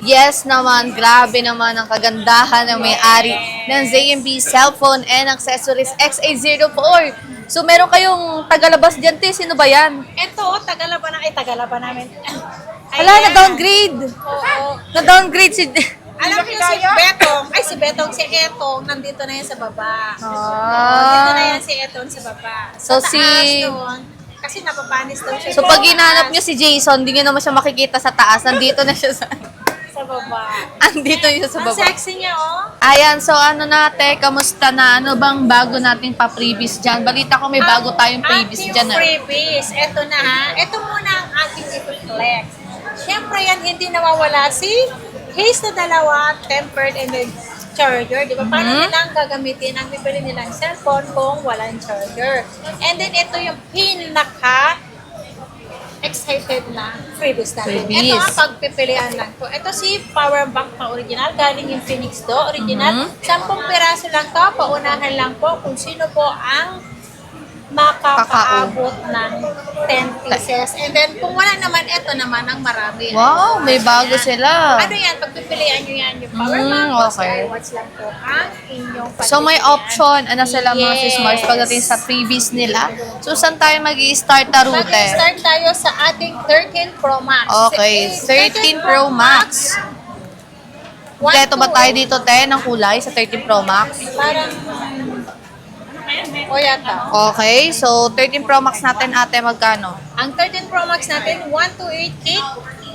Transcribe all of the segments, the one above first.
Yes naman, grabe naman ang kagandahan ng may-ari ng ZMB Cellphone and Accessories XA04. So meron kayong tagalabas dyan, te. Sino ba yan? Ito, Tagalaban namin. Hala, na-downgrade. Oo. Na-downgrade si... Alam niyo si Betong, si Etong, nandito na yan sa baba. Dito na yan si Etong sa baba. So, Sa taas doon, kasi napapanis daw siya. So pag hinahanap nyo si Jason, hindi nyo naman siya makikita sa taas. Nandito na siya sa... Sa baba. Andito siya sa Ang baba. sexy niya, oh. Ayan, so ano nate, kamusta na? Ano bang bago nating pa-freebies dyan? Balita ko may bago tayong freebies dyan. Ating freebies. Ito na ha. Ito muna ang ating i-flex. Siyempre yan, hindi nawawala si case na dalawa, tempered and then charger. Di ba? Paano nilang gagamitin ang bibili nilang cellphone kung walang charger? And then ito yung pinaka excited na freebies natin. Freebies. Ito ang pagpipilian lang to. Ito si power bank na original. Galing yung Phoenix do. Original. 10 piraso lang to. Paunahan lang po kung sino po ang makakaabot ng 10 pieces. And then, kung wala naman, ito naman ang marami. Wow, may bago sila. Ano yan? Pagpipilian nyo yan. Yung power bank, Okay. watch lang po ang inyong So may pagpipilian. option, ano sila mga Yes. sismars pagdating sa freebies nila. So saan tayo mag-i-start na route? Mag-start tayo sa ating 13 Pro Max. Okay, 13 Pro Max. Kompleto ba tayo dito, te, ng kulay sa 13 Pro Max? Parang, o yata. Okay, so 13 Pro Max natin, ate, magkano? Ang 13 Pro Max natin, 128 gig,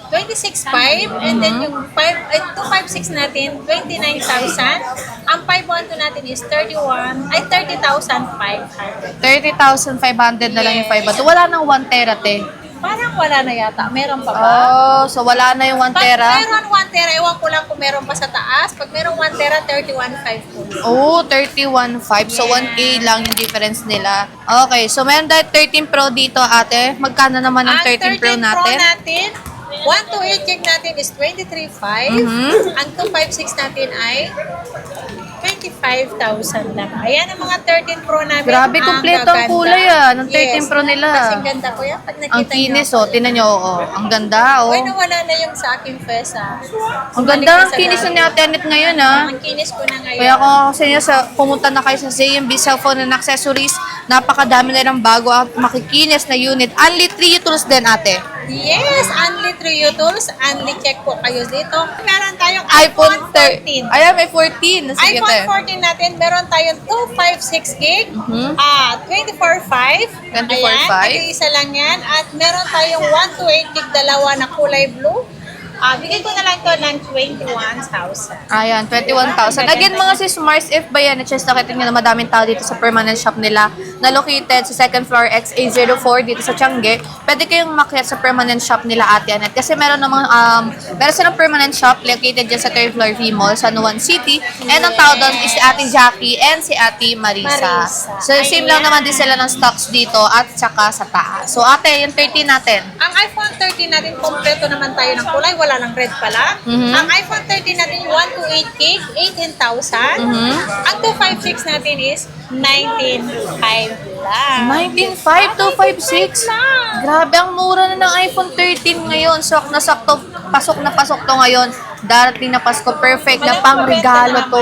26.5, and then yung 256 natin, 29,000. Ang 512 natin is 30,500. 30,500 na lang yung 500. Wala nang 1 tera, te. Parang wala na yata. Meron pa ba? Oh, so wala na yung 1 Pag tera. meron 1 tera, ewan ko lang kung meron pa sa taas. Pag meron 1 tera, 31.5 po. Oh, 31.5. So, Yeah. 1K lang yung difference nila. Okay, so meron tayo 13 Pro dito, ate. Magkano naman ang 13 Pro natin? 128 gig natin is 23.5. Ang 256 natin ay 25,000 lang. Ayan ang mga 13 Pro namin. Grabe, kompleto ang gaganda. kulay ng 13 Pro nila. Kasi ganda ko yan. Pag nakita Ang kinis, oh. Tinan nyo, oh. Ang ganda, oh. Uy, nawala na yung sa aking fest, Ang ganda ang kinis na ni Ate Anet ngayon, ah. Ang kinis ko na ngayon. Kaya kung ako sa inyo, pumunta na kayo sa ZMB Cellphone and Accessories, napakadami na ng bago at makikinis na unit. Only 3 tools din, ate. Yes, only 3 tools. Only check po kayo dito. Meron tayong iPhone 14. Ayan, may 14. Sige, iPhone te. 14 natin, meron tayong 256 gig, 24.5. 24.5. Ayan, isa lang yan. At meron tayong 128 gig, dalawa na kulay blue. Bigay ko na lang to ng 21,000. Ayan, 21,000. Again, mga sis Mars, if ba yan, just nakita nyo na madaming tao dito sa permanent shop nila na located sa second floor XA04 dito sa Tiangge, pwede kayong makyat sa permanent shop nila Ate Anet. Kasi meron namang, meron silang permanent shop located dyan sa third floor V-Mall sa Nuwan City. And ang tao doon is si Ate Jackie and si Ate Marisa. So, same lang naman din sila ng stocks dito at saka sa taas. So, ate, yung 13 natin. Ang iPhone 13 natin, kompleto naman tayo ng kulay. Wala lang red pala. Ang iPhone 13 natin, 128 gig, 18,000. Ang 256 natin is 19,500 lang. 19,500 to 56. Grabe, ang mura na ng iPhone 13 ngayon. Sok na sakto, pasok na pasok to ngayon. Darating na Pasko, perfect na pang regalo to.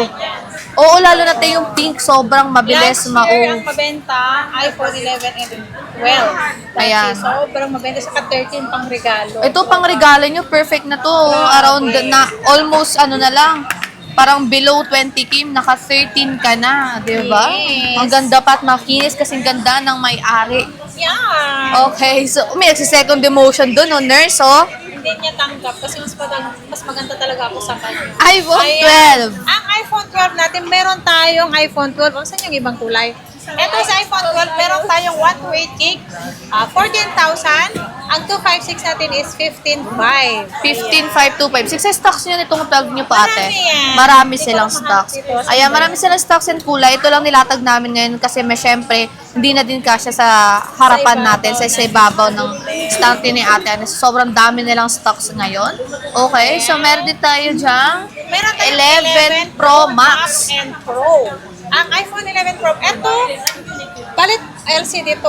Oo, lalo na tayo yung pink, sobrang mabilis, Last year, ang mau. mabenta, iPhone 11 and 12. Ayan. Sobrang mabenta. Saka 13 pang regalo. Ito pang regalo nyo, perfect na to. Around na, almost ano na lang, parang below 20K, naka 13 ka na, di ba? Yes. Ang ganda pa at makinis kasing ganda ng may-ari. Yeah. Okay, so may second demotion dun, oh, nurse, oh. Hindi niya tanggap kasi mas maganda talaga ako sa kanya. iPhone Ayan. 12. Ang iPhone 12 natin, meron tayong iPhone 12. Saan yung ibang kulay? Ito sa iPhone 12, meron tayong 128 gig, 14,000. Ang 256 natin is 15,500. 15,525. 6 stocks nyo nitong 12 nyo pa, ate. Marami yan. Marami Dito silang ako stocks. dito sa Ayan, marami silang stocks and kulay. Ito lang nilatag namin ngayon kasi may syempre, hindi na din kasya sa harapan natin, sa ibabaw ng stand ni ate. Sobrang dami nilang stocks ngayon. Okay, so meron din tayo dyan. Meron tayong 11 Pro Max. and Pro. Ang iPhone 11 Pro, ito, palit LCD to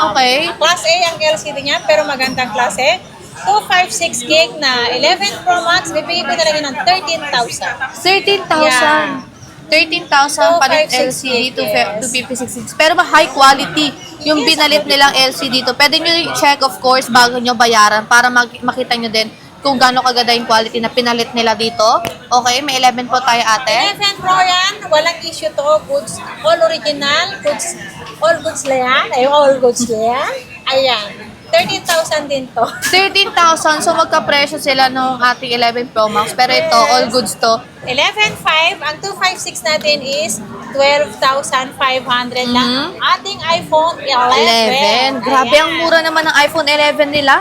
Okay. Class A ang LCD niya, pero magandang klase. 256 gig na 11 Pro Max, bibigay ko talaga ng 13,000. 13,000. 13,000 palit 256 LCD, yes. 256. Pero high quality yung binalit nilang LCD dito. Pwede nyo i-check of course bago nyo bayaran para makita nyo din kung gaano kaganda yung quality na pinalit nila dito. Okay, may 11 po tayo ate. 11 Pro yan, walang issue to, goods, all original, goods, all goods na yan, all goods na yan. Ayan, 13,000 din to. 13,000, so magka-presyo sila nung ating 11 Pro Max. Pero ito, all goods to. 11.5, ang 256 natin is 12,500 lang. Ating iPhone 11. 11. Grabe, ang mura naman ng iPhone 11 nila.